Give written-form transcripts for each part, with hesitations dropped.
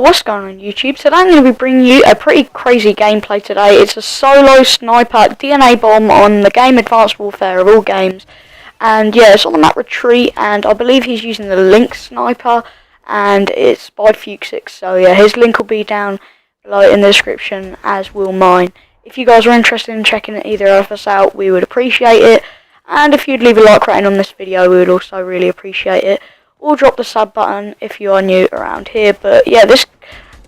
what's going on YouTube? Today I'm going to be bringing you a pretty crazy gameplay today. It's a solo sniper DNA bomb on the game Advanced Warfare of all games. And yeah, it's on the map Retreat, and I believe he's using the Lynx sniper, and it's by Fuchsix. So yeah, his link will be down below in the description, as will mine. If you guys are interested in checking either of us out, we would appreciate it. And if you'd leave a like rating on this video, we would also really appreciate it. Or drop the sub button if you are new around here. But yeah, this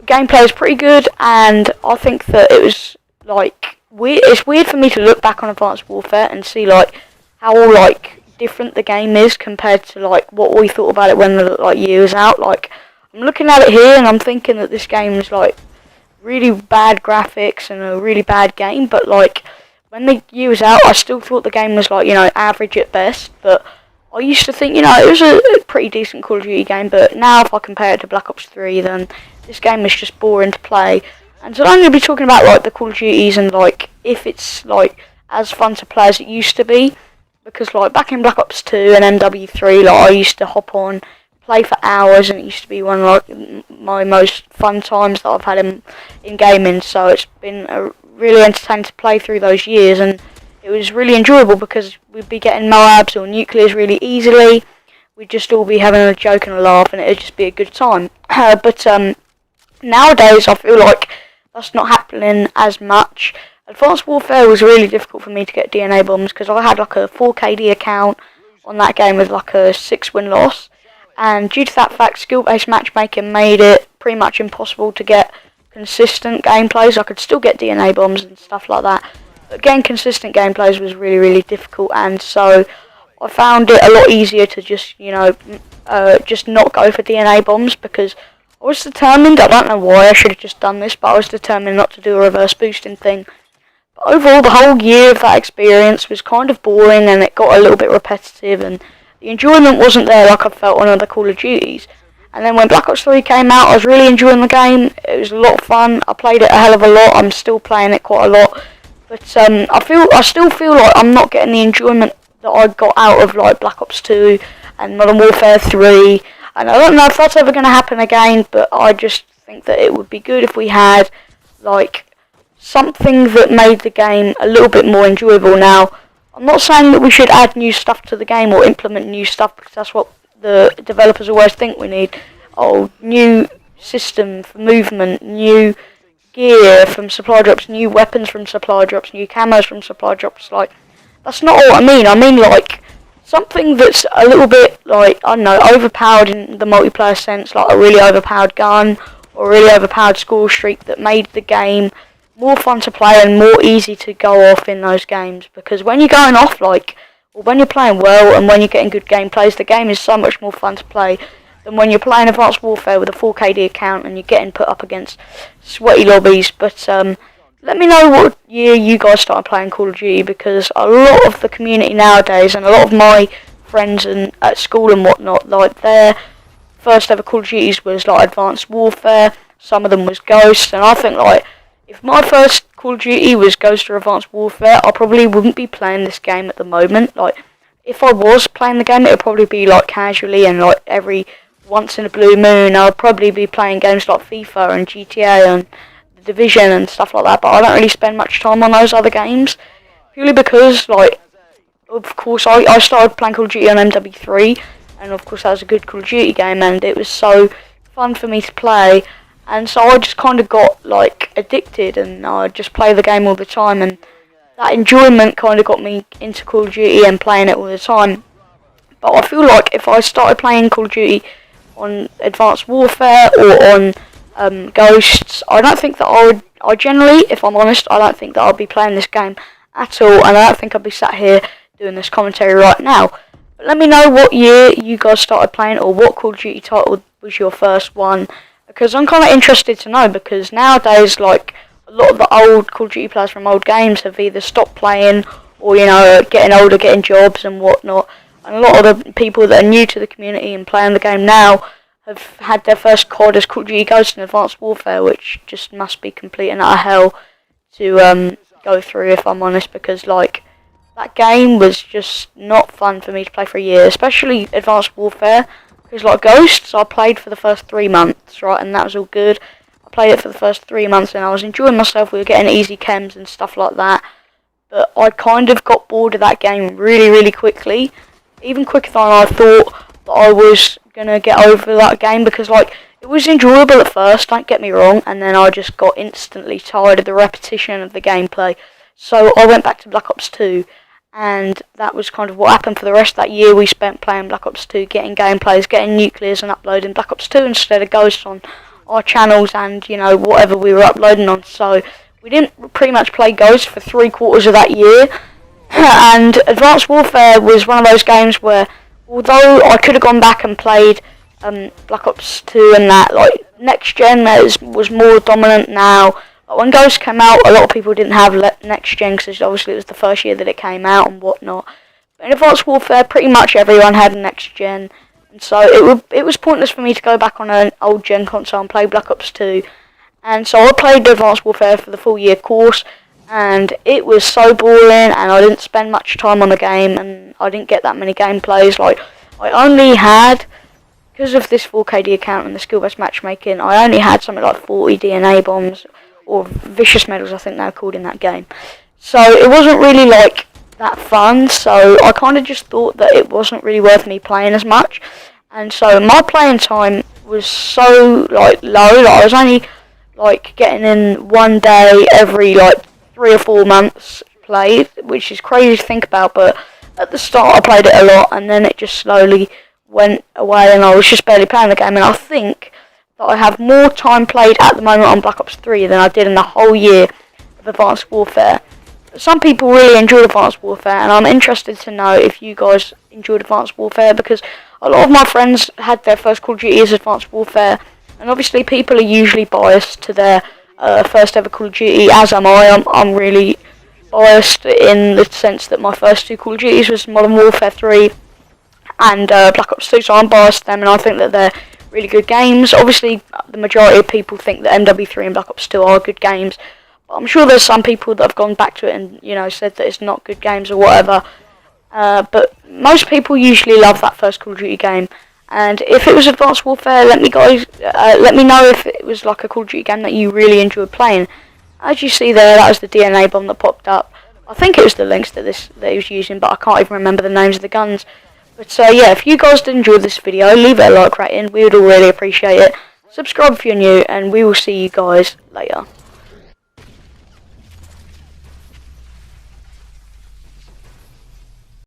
gameplay is pretty good, and I think that it was like weird. It's weird for me to look back on Advanced Warfare and see like how like different the game is compared to like what we thought about it when the like year was out. Like I'm looking at it here and I'm thinking that this game is like really bad graphics and a really bad game, but like when the year was out, I still thought the game was like, you know, average at best. But I used to think, you know, it was a pretty decent Call of Duty game, but now if I compare it to Black Ops 3, then this game is just boring to play. And so I'm going to be talking about like the Call of Duties and like if it's like as fun to play as it used to be. Because like back in Black Ops 2 and MW3, like I used to hop on, play for hours, and it used to be one of like my most fun times that I've had in gaming. So it's been really entertaining to play through those years, and it was really enjoyable because we'd be getting Moabs or nuclears really easily. We'd just all be having a joke and a laugh, and it'd just be a good time. But nowadays I feel like that's not happening as much. Advanced Warfare was really difficult for me to get DNA bombs because I had like a 4KD account on that game with like a 6-win loss, and due to that fact, skill-based matchmaking made it pretty much impossible to get consistent gameplays. I could still get DNA bombs and stuff like that, but getting consistent gameplays was really difficult, and so I found it a lot easier to just, you know, just not go for DNA bombs because I was determined. I don't know why I should have just done this, but I was determined not to do a reverse boosting thing. But overall, the whole year of that experience was kind of boring, and it got a little bit repetitive, and the enjoyment wasn't there like I felt on other Call of Duties. And then when Black Ops 3 came out, I was really enjoying the game. It was a lot of fun. I played it a hell of a lot. I'm still playing it quite a lot. But I still feel like I'm not getting the enjoyment that I got out of like Black Ops 2 and Modern Warfare 3. And I don't know if that's ever going to happen again, but I just think that it would be good if we had like something that made the game a little bit more enjoyable. Now, I'm not saying that we should add new stuff to the game or implement new stuff, because that's what the developers always think we need. Oh, new system for movement, new gear from supply drops, new weapons from supply drops, new camos from supply drops. Like, that's not what I mean. I mean like something that's a little bit like, I don't know, overpowered in the multiplayer sense, like a really overpowered gun or a really overpowered score streak that made the game more fun to play and more easy to go off in those games. Because when you're going off, like, or when you're playing well and when you're getting good gameplays, the game is so much more fun to play than when you're playing Advanced Warfare with a 4KD account and you're getting put up against sweaty lobbies. But let me know what year you guys started playing Call of Duty, because a lot of the community nowadays and a lot of my friends at school and whatnot, like their first ever Call of Duties was like Advanced Warfare. Some of them was Ghost, and I think like if my first Call of Duty was Ghost or Advanced Warfare, I probably wouldn't be playing this game at the moment. Like, if I was playing the game, it would probably be like casually and like every once in a blue moon. I would probably be playing games like FIFA and GTA and The Division and stuff like that, but I don't really spend much time on those other games, purely because, like, of course, I started playing Call of Duty on MW3, and of course that was a good Call of Duty game, and it was so fun for me to play. And so I just kind of got like addicted, and I just play the game all the time, and that enjoyment kind of got me into Call of Duty and playing it all the time. But I feel like if I started playing Call of Duty on Advanced Warfare or on Ghosts, I don't think that I generally, if I'm honest, I don't think that I'll be playing this game at all, and I don't think I'll be sat here doing this commentary right now. But let me know what year you guys started playing, or what Call of Duty title was your first one. Because I'm kind of interested to know, because nowadays, like, a lot of the old Call of Duty players from old games have either stopped playing or, you know, getting older, getting jobs and whatnot. And a lot of the people that are new to the community and playing the game now have had their first COD as Call of Duty Ghost and Advanced Warfare, which just must be complete and utter hell to go through, if I'm honest, because, like, that game was just not fun for me to play for a year, especially Advanced Warfare. Because like Ghosts, I played for the first 3 months, right, and that was all good. I played it for the first 3 months and I was enjoying myself. We were getting easy chems and stuff like that. But I kind of got bored of that game really, really quickly. Even quicker than I thought that I was going to get over that game. Because, like, it was enjoyable at first, don't get me wrong. And then I just got instantly tired of the repetition of the gameplay. So I went back to Black Ops 2. And that was kind of what happened for the rest of that year. We spent playing Black Ops 2, getting gameplays, getting nuclears and uploading Black Ops 2 instead of Ghosts on our channels and, you know, whatever we were uploading on. So we didn't pretty much play Ghosts for 3/4 of that year. And Advanced Warfare was one of those games where, although I could have gone back and played Black Ops 2 and that, like, next gen was more dominant now. When Ghost came out, a lot of people didn't have next gen because obviously it was the first year that it came out and whatnot. But in Advanced Warfare, pretty much everyone had next gen, and so it was pointless for me to go back on an old gen console and play Black Ops 2. And so I played Advanced Warfare for the full year course, and it was so boring, and I didn't spend much time on the game, and I didn't get that many gameplays. Like, I only had, because of this 4KD account and the skill-based matchmaking, I only had something like 40 DNA bombs, or vicious medals I think they're called in that game. So it wasn't really like that fun, so I kind of just thought that it wasn't really worth me playing as much. And so my playing time was so like low that I was only like getting in one day every like 3 or 4 months played, which is crazy to think about, but at the start I played it a lot and then it just slowly went away and I was just barely playing the game. And I think that I have more time played at the moment on Black Ops 3 than I did in the whole year of Advanced Warfare. Some people really enjoyed Advanced Warfare, and I'm interested to know if you guys enjoyed Advanced Warfare, because a lot of my friends had their first Call of Duty as Advanced Warfare, and obviously people are usually biased to their first ever Call of Duty, as am I. I'm really biased in the sense that my first 2 Call of Duties was Modern Warfare 3 and Black Ops 2, so I'm biased to them, and I think that they're really good games. Obviously, the majority of people think that MW3 and Black Ops 2 are good games, but I'm sure there's some people that have gone back to it and, you know, said that it's not good games or whatever. But most people usually love that first Call of Duty game. And if it was Advanced Warfare, let me know if it was like a Call of Duty game that you really enjoyed playing. As you see there, that was the DNA bomb that popped up. I think it was the Lynx that he was using, but I can't even remember the names of the guns. But yeah, if you guys did enjoy this video, leave it a like rating. We would all really appreciate it. Subscribe if you're new, and we will see you guys later.